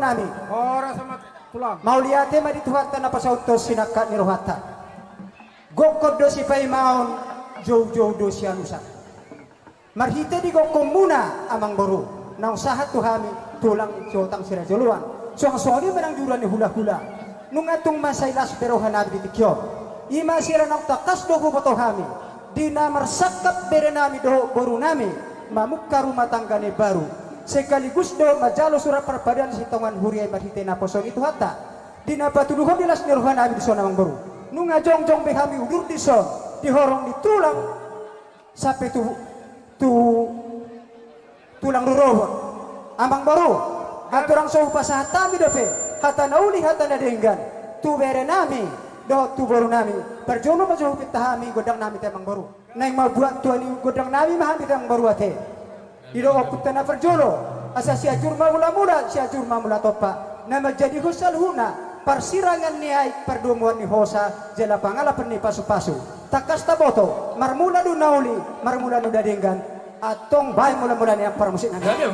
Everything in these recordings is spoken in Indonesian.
nami. Ora sama tulang. Mauliate madi tuhata na pasautos sinakat ni rohata. Gokod do si paimaon jauh-jauh do si anusa. Marhita di gokom muna amang baru. Na usaha tuhami tulang siotang sirajuluan. So ang soli manang juran ni hula-hula. Nung atong masailas pero hanabi ditikyo. Ima sira ng takas do ko hami. Di na marsakap bere nami do baru nami. Mamukka rumah tangga ni baru. Sekaligus do majalo surat perpadan si tongan huriay marhite na poson itu hatta. Di na patuluhan dilas ni rohan nami di son amang baru. Nung ajong-jong behami udur di son. Dihorong ditulang. Sampai tulang rurohon. Amang baru. Haturang so pasahata mi dope. Hata nauli hata nadenggan. Tu bere nami. Do tu baru nami. Perjono majuh pitahami godang nami temang baru. Nang mabuat tuani godang nami mahami temang baru ate. Ido oputana perjono. Asa si ajur mula si ajur mula topa. Nama jadi husal huna. Persirangan ni ai perdomuan ni hosa jela pangalapan ni pasu-pasu. Takas taboto. Marmula du nauli. Marmula du dadenggan. Atong bay mula-mula ni ang paramusik na. Jadi.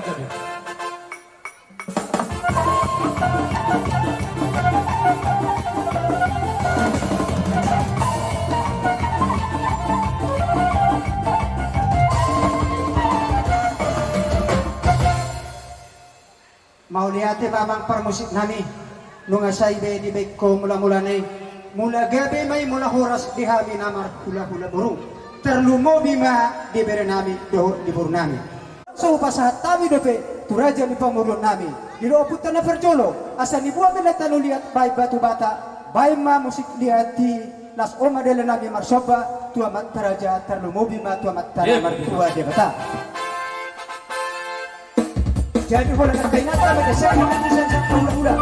Mauliate babang permusik nami nunga saibe di beko mula-mula nai mula gabe mai mula horas dihami namar hula-hula burung terlumo bima di bere nami do di buru nami so pasahat tami dope turaja ni pamurun nami di do putana perjolo asa ni buah bela tanu liat bai batu bata bai ma musik liati las oma dele nami marsoba tua mat taraja terlumo bima tua mat taramar tua de bata. Jadi kalau nak kainat apa desa yang nanti saya ulang-ulang.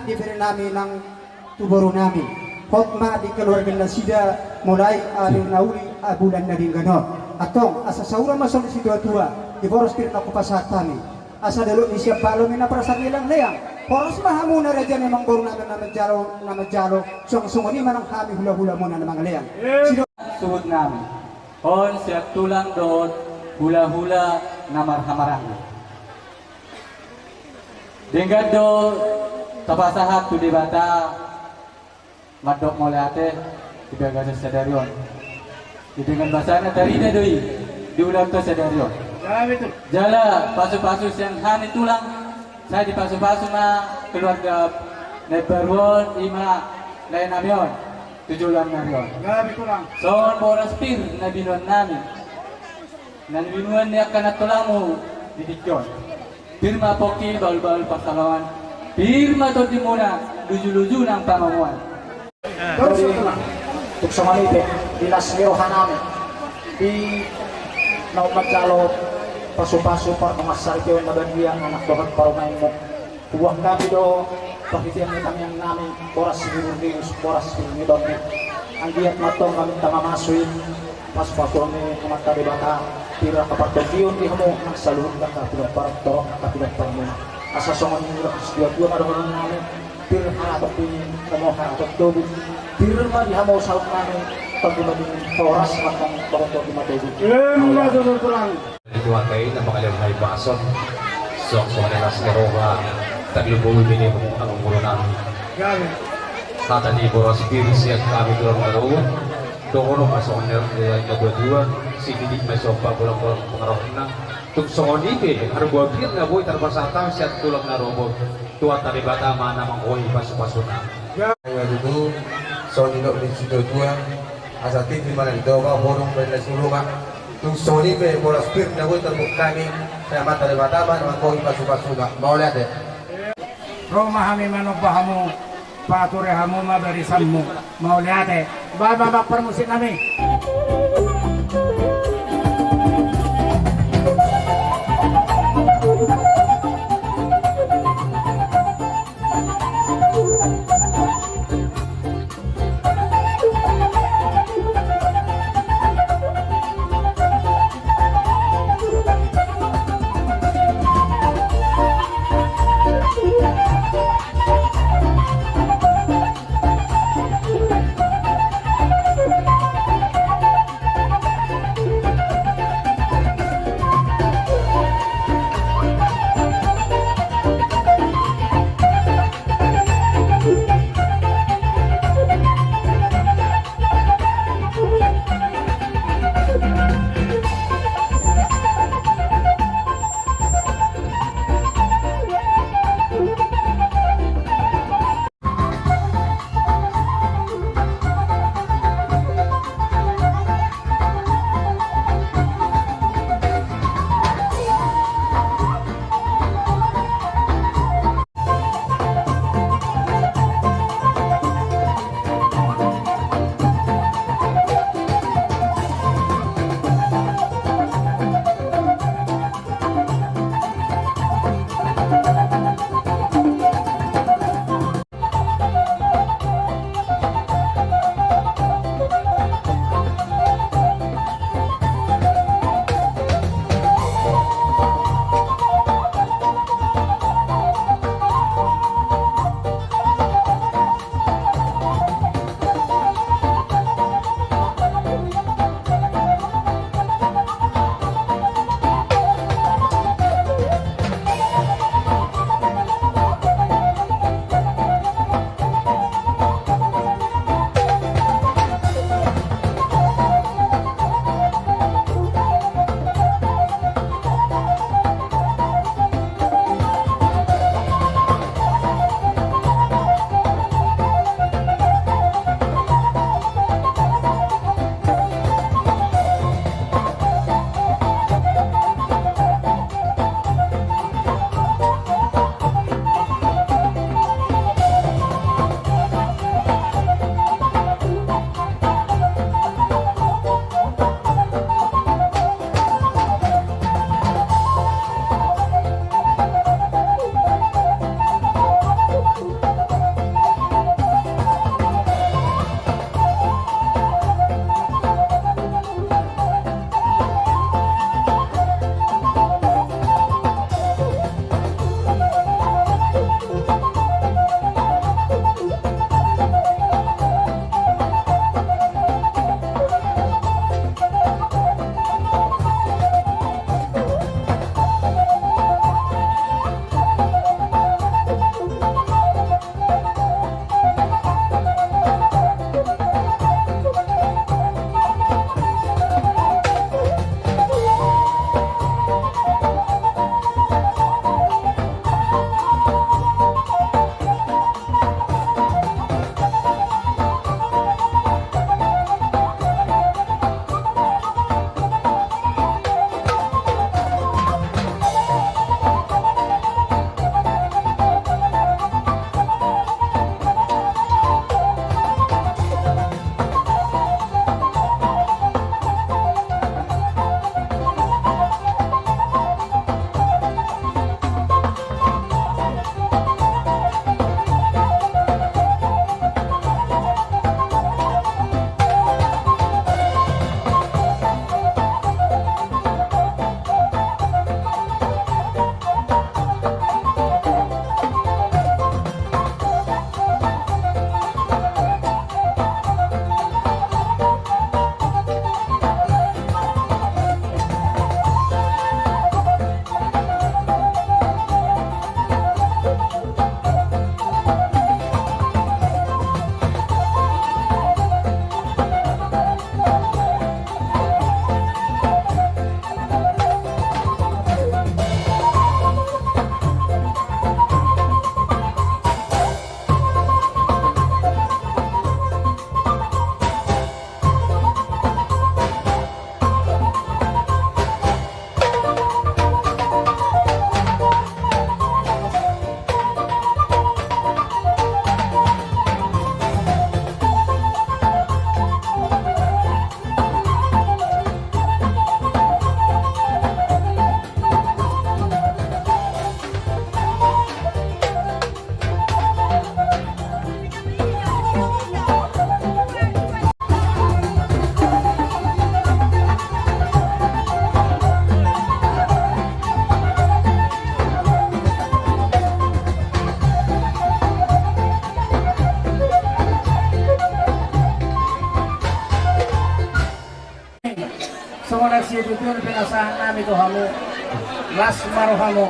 diberi nami ng tuboro nami. Hotma di keluarga nasida mulai ari nauli bulan na rin ganon. Atong asa saura masol si tua di boros kirin ako pasahat kami. Asa dalo ni siya palo na parasan nilang layang. Poros mahamuna raja memang baru na majalo sung ni manang kami hula-hula muna na mga layang. Suhud nami. On siya tulang doon hula-hula na marhamarang. Dengan do tapasahat tu di bata madok molate Tiga garis sadarion. Dengan bahasa tarida doi diulang to sadarion. Ya betul. Jala pasu-pasu yang hani tulang. Saya di pasu-pasu keluarga Neberwon ima lain namion. Tujulan namion. Ya betul lang. Son boras pir na binuan namin. Na binuan niya kanatulamu didikyon. Pirma poki bal-bal pasalon. Pirma to di muna luju-luju ng pangamuan. Terus lang. Untuk samanite dinas nirohan namin di naumagkalo pasu-pasu para kumasari kayo na bandiyan anak bagat parumain mo buwag kami do pakitiyan ni kami ang namin boras sigururius boras sigururius ang diat matong kami tamamasuin pasu-pasu kami kumatari bata tira kapartokiyon di mo nagsaluhod ka kapilang parang torok kapilang parang mo asasongan nyo dua maraming namin pirma atau pemohon atau dobi pirma di hamau saut namin pagdumaging oras matang pagkakot di matubi Mga betul lang. Ituan kayo na mga may bason. So kanila sa karoga, taglubong bini ang ulo namin. Ya betul. Tata ni Boros Piris at kami doon araw. Doon masok na nagdua, si Didik may sopa pulang-pulang pangarapin na. Tugsongon ibe, harugwa bir na boy tarbasatang siya tulog na robot. Tuwa tali bata mana mangkoy pasu-pasu na. Ayo dulu, so di dok di situ dua, asa TV mana di doa borong pada sulunga. Tung Sony be bola speed na boy terbuk kami, saya mata di mata mana mangkoy pasu-pasu na. Mau lihat deh. Romahami manobahamu, paturehamu mabarisammu. Mau lihat babak permusik kami. Panginoon pinasahan namin ito hamo. Mas marohamo.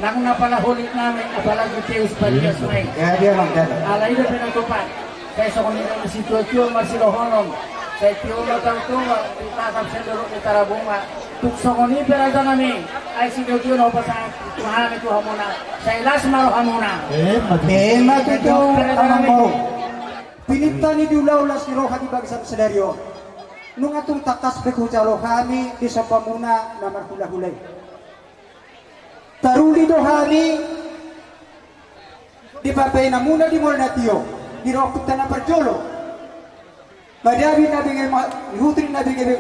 Nang napalahulit namin, apalagi Teus Padias na Gadi amang gadi. alay na pinatupad. Kaya sa kanila ng sitwasyon masilohonon. Sa itiyo na tangtunga, itakap sa duro ni Tarabunga. Tukso ko ni Peralta namin, ay sitwasyon o pasahan, tuhanan ito hamuna. Sa ilas marohamo na. Matuto amang baro. Pinita ni Dulaulas ni Roha di Bagsam Sedario. Nung atong takas bekutalo kami di sa pamuna na marhula-hulay. Taruli do kami di papay na muna di mula natiyo. Di rokuta na parjolo. Madabi na bigay nihutrin na bigay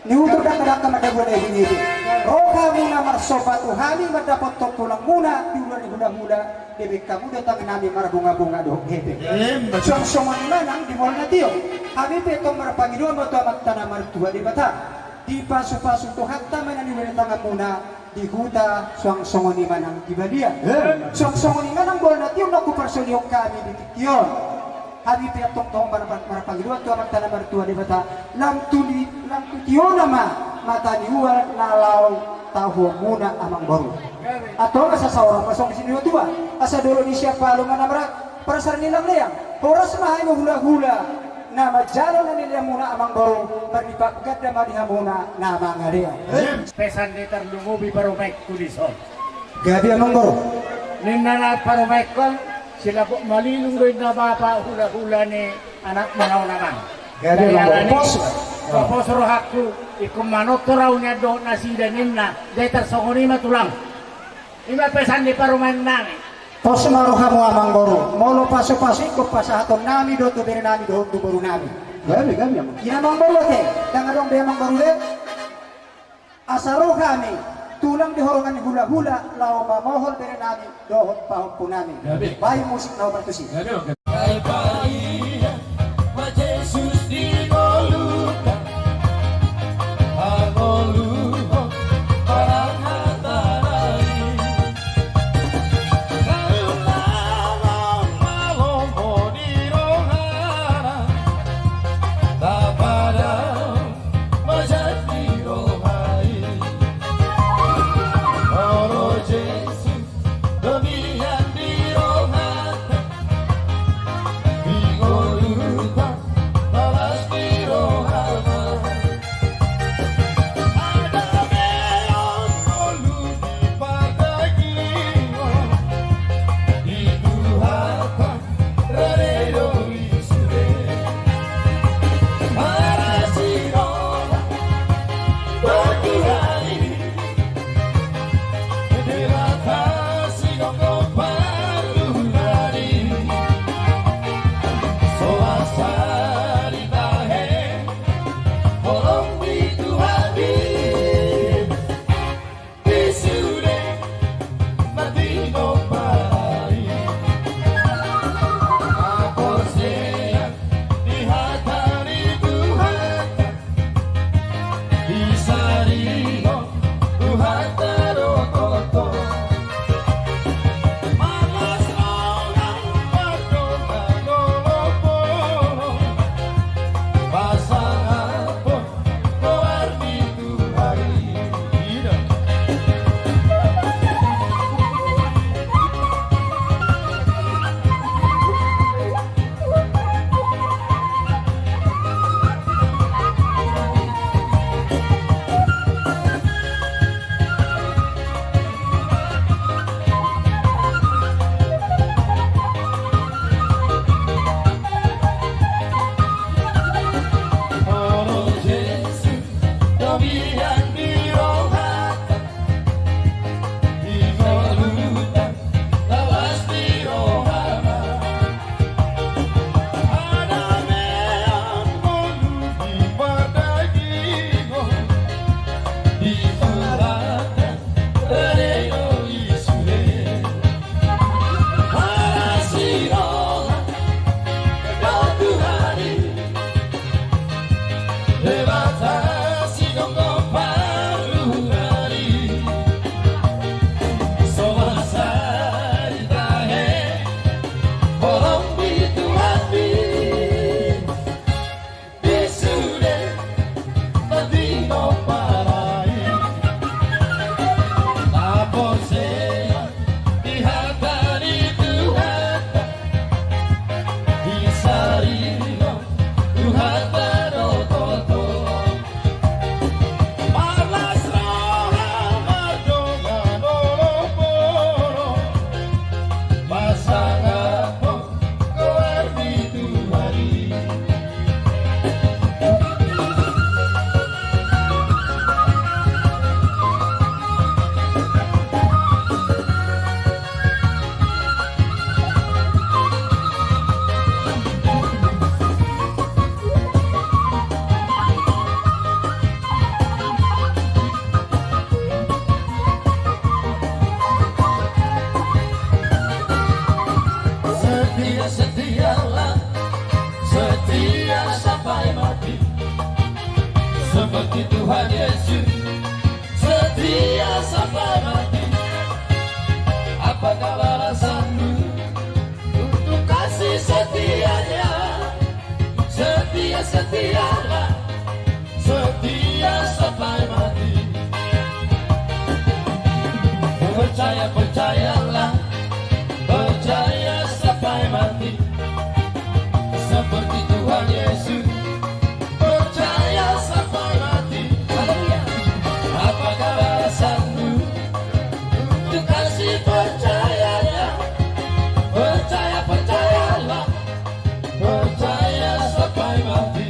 nihutrin na kadaka madabuan na hinili. Roka muna marsopa tuhali madapot tulang muna di mula debek kamu datang nami marabunga-bunga do hebe. Song-songan manang di mall na tiyo. Kami petong marapangiduan mo to amat tanah martua di bata. Di pasu-pasu to hatta mananiwala tangan muna di huta song-songan ni manang di badia. Song-songan ni manang bol na tiyo naku personiyong kami di tiyon. Kami petong tong marapangiduan to amat tanah martua di bata. Lam tiyo nama mata nihuan nalaw tahu muna amang baru. Atau asa saurang pasong di sini dua asa dulu ni siapa lu mana merak perasaan nilang leyang oras mahay mo hula-hula na majalo na nila muna amang baru berdipagat na madiha muna na mga leyang Pesan di terlumubi parumek kudison. gabi amang baru Ninala parumek kon, sila po malilung doon na bapa hula-hula ni anak manaw naman. gabi amang baru pos Kapos rohakku, ikumanot raw niya doon na sidanin na, dahil tersongoni matulang. Ima pesan di paruman namin. pos maruha mo amang baru molo paso-paso ko pasahaton nami do to bere nami do to baru nami gabi amang kinamang baru te dangadong be amang baru de asaro kami tulang di horongan ni hula-hula lao mamohol bere nami dohot pahon po namin bayi musik na bertusi Tuhan Yesus setia sampai mati. Apakah balasanmu untuk kasih setianya? Setia, setialah, setia sampai mati. Percaya, percayalah, percaya sampai mati. Seperti Tuhan Yesus, percaya sampai mati. Apakah balasanmu untuk kasih percayanya? Percaya, percayalah, percaya sampai mati.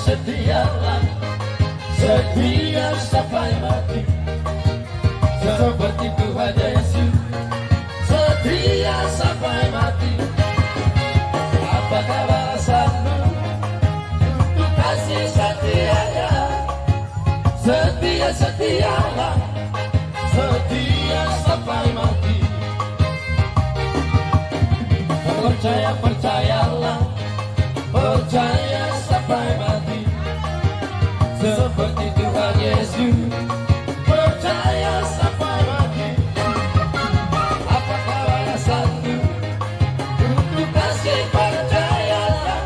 Setialah, setia sampai mati. Seperti Tuhan Yesus, setia sampai mati. Apakah balasanmu untuk kasih setianya? Setia, setialah, setia sampai mati. Percaya, percayalah, percaya sampai mati. Seperti Tuhan Yesus, percaya sampai mati. Apakah balasanmu untuk kasih percayanya?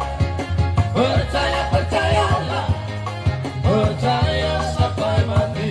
Percaya, percayalah, percaya sampai mati.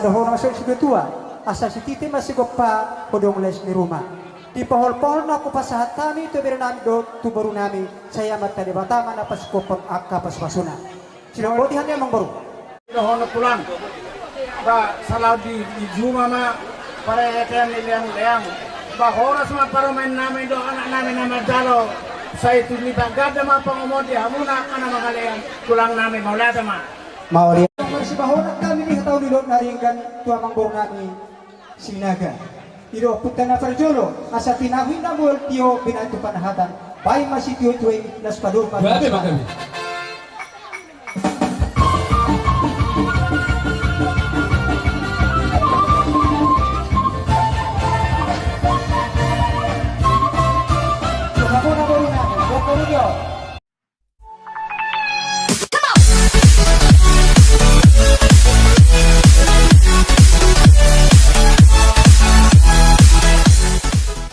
dohono masuk si tua asa si titi masih gopa podong les di rumah di pohon-pohon aku pasahatami itu berenam do tu baru nami saya mata di batama na paskopon akka paswasuna sinong botihan emang baru Dohono pulang. Ba salah di Juma ma para eken liang-liang. Ba horas ma para main namin do anak namin na madalo. Saya itu ni bagada ma pangomodi hamuna anak magalian tulang namin maulada ma. mau lihat masih bahona kami nih tahu dulu naringkan tua mangbor nami sinaga iro putana perjolo asa tinawin na mul tio binatu panahatan bay masih tio tuwe nas padul Grabe ba kami?